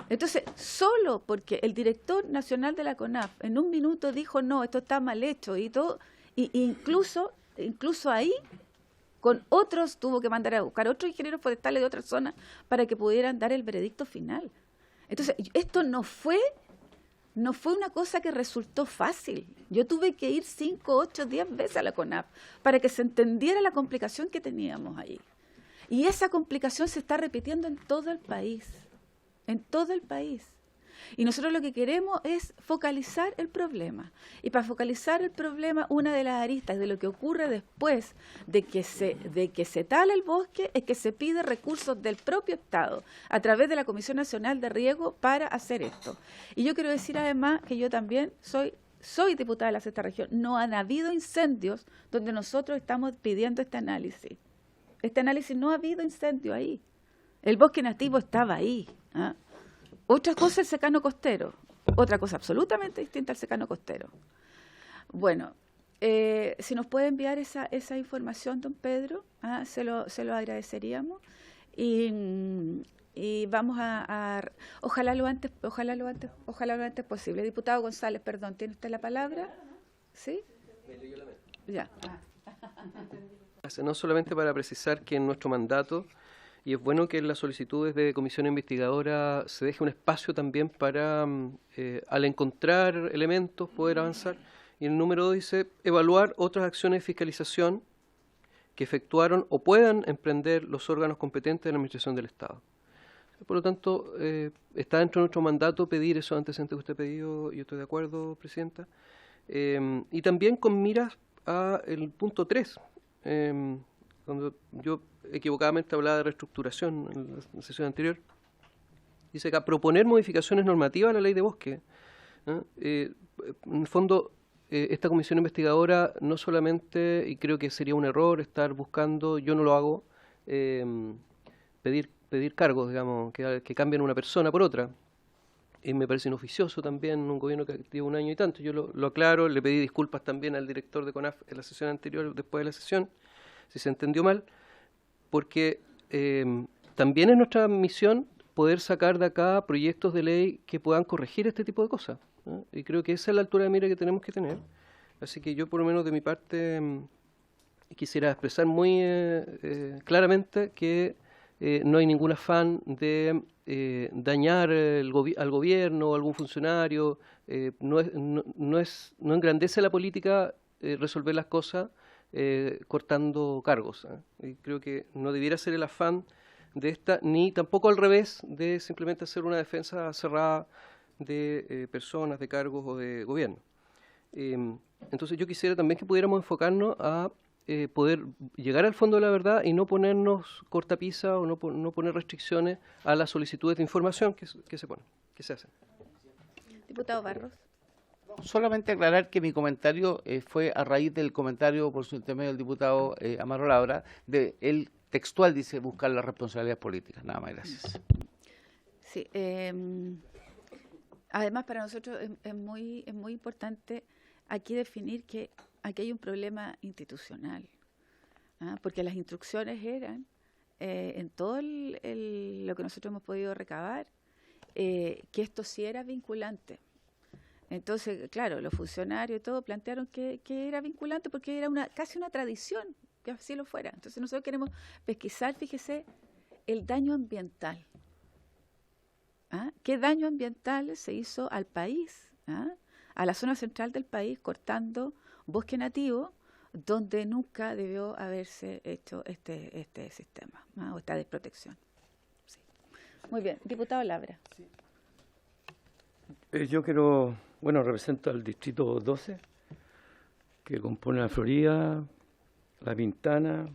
Entonces, solo porque el director nacional de la CONAF en un minuto dijo, no, esto está mal hecho y todo, y incluso ahí, con otros, tuvo que mandar a buscar otros ingenieros forestales de otras zonas para que pudieran dar el veredicto final. Entonces, esto no fue una cosa que resultó fácil. Yo tuve que ir 5, 8, 10 veces a la CONAF para que se entendiera la complicación que teníamos ahí. Y esa complicación se está repitiendo en todo el país. En todo el país. Y nosotros lo que queremos es focalizar el problema. Y para focalizar el problema, una de las aristas de lo que ocurre después de que se tala el bosque es que se pide recursos del propio Estado a través de la Comisión Nacional de Riego para hacer esto. Y yo quiero decir además que yo también soy diputada de la Sexta Región. No han habido incendios donde nosotros estamos pidiendo este análisis. Este análisis no ha habido incendio ahí. El bosque nativo estaba ahí. ¿Ah? Otra cosa el secano costero, otra cosa absolutamente distinta al secano costero. Bueno, si nos puede enviar esa información, don Pedro, se lo agradeceríamos y vamos ojalá lo antes posible. Diputado González, perdón, ¿tiene usted la palabra? ¿Sí? Ya. No solamente para precisar que en nuestro mandato, y es bueno que en las solicitudes de comisión investigadora se deje un espacio también para, al encontrar elementos, poder avanzar. Y el número 2 dice, evaluar otras acciones de fiscalización que efectuaron o puedan emprender los órganos competentes de la Administración del Estado. Por lo tanto, está dentro de nuestro mandato pedir esos antecedentes que usted ha pedido, yo estoy de acuerdo, Presidenta. Y también con miras al punto 3, cuando yo equivocadamente hablaba de reestructuración en la sesión anterior, dice acá, proponer modificaciones normativas a la ley de bosque. En el fondo, esta comisión investigadora no solamente, y creo que sería un error estar buscando, yo no lo hago, pedir cargos, digamos, que cambien una persona por otra. Y me parece inoficioso también un gobierno que lleva un año y tanto. Yo lo aclaro, le pedí disculpas también al director de CONAF en la sesión anterior, después de la sesión, si se entendió mal, porque también es nuestra misión poder sacar de acá proyectos de ley que puedan corregir este tipo de cosas, ¿no? Y creo que esa es la altura de mira que tenemos que tener. Así que yo, por lo menos de mi parte, quisiera expresar muy claramente que no hay ningún afán de dañar al gobierno o algún funcionario. No engrandece la política resolver las cosas cortando cargos. Y creo que no debiera ser el afán de esta, ni tampoco al revés, de simplemente hacer una defensa cerrada de personas, de cargos o de gobierno. Entonces yo quisiera también que pudiéramos enfocarnos a poder llegar al fondo de la verdad y no ponernos cortapisas o no poner restricciones a las solicitudes de información que se hacen. Diputado Barros. Solamente aclarar que mi comentario fue a raíz del comentario por su intermedio del diputado Amaro Labra, el textual dice buscar las responsabilidades políticas. Nada más, gracias. Sí, además para nosotros es muy importante aquí definir que aquí hay un problema institucional, porque las instrucciones eran, en todo lo que nosotros hemos podido recabar, que esto sí era vinculante. Entonces, claro, los funcionarios y todo plantearon que era vinculante porque era casi una tradición que así lo fuera. Entonces nosotros queremos pesquisar, fíjese, el daño ambiental. ¿Qué daño ambiental se hizo al país, a la zona central del país, cortando bosque nativo, donde nunca debió haberse hecho este sistema o esta desprotección? Sí. Muy bien, diputado Labra. Sí. Yo represento al distrito 12, que compone la Florida, La Pintana,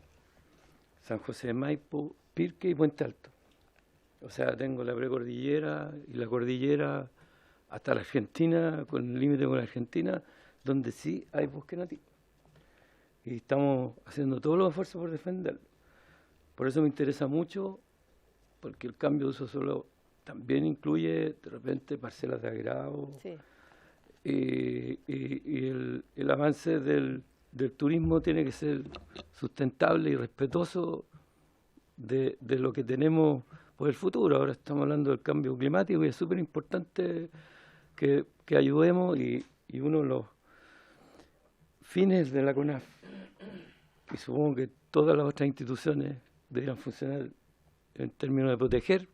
San José de Maipo, Pirque y Puente Alto. O sea, tengo la precordillera y la cordillera hasta la Argentina, con el límite con la Argentina, donde sí hay bosque nativo. Y estamos haciendo todos los esfuerzos por defenderlo. Por eso me interesa mucho, porque el cambio de uso de suelo también incluye de repente parcelas de agrado, Sí. y el avance del turismo tiene que ser sustentable y respetuoso de lo que tenemos por el futuro. Ahora estamos hablando del cambio climático y es súper importante que ayudemos, y uno de los fines de la CONAF, y supongo que todas las otras instituciones deberían funcionar en términos de proteger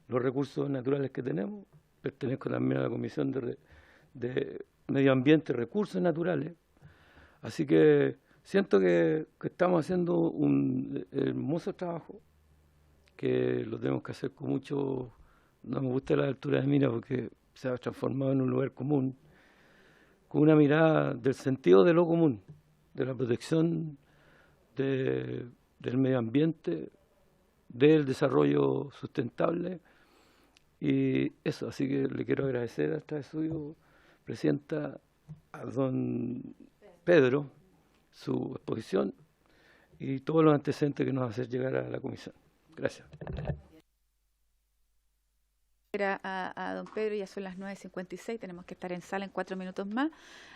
los recursos naturales que tenemos. Pertenezco también a la Comisión de Medio Ambiente y Recursos Naturales. Así que siento que estamos haciendo un hermoso trabajo, que lo tenemos que hacer con mucho... No me gusta la altura de mira porque se ha transformado en un lugar común, con una mirada del sentido de lo común, de la protección del medio ambiente, del desarrollo sustentable, y eso. Así que le quiero agradecer a esta suyo, Presidenta, a don Pedro, su exposición y todos los antecedentes que nos va a hacer llegar a la comisión. Gracias. A don Pedro, ya son las 9:56, tenemos que estar en sala en 4 minutos más,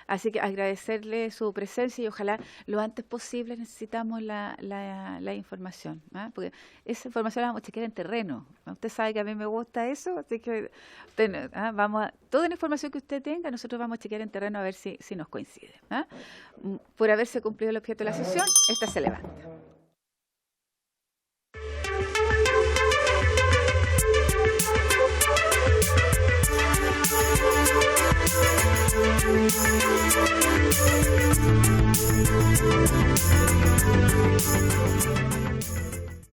así que agradecerle su presencia y ojalá lo antes posible necesitamos la información, ¿ah? Porque esa información la vamos a chequear en terreno. Usted sabe que a mí me gusta eso, así que toda la información que usted tenga, nosotros vamos a chequear en terreno a ver si nos coincide, ¿ah? Por haberse cumplido el objeto de la sesión, esta se levanta.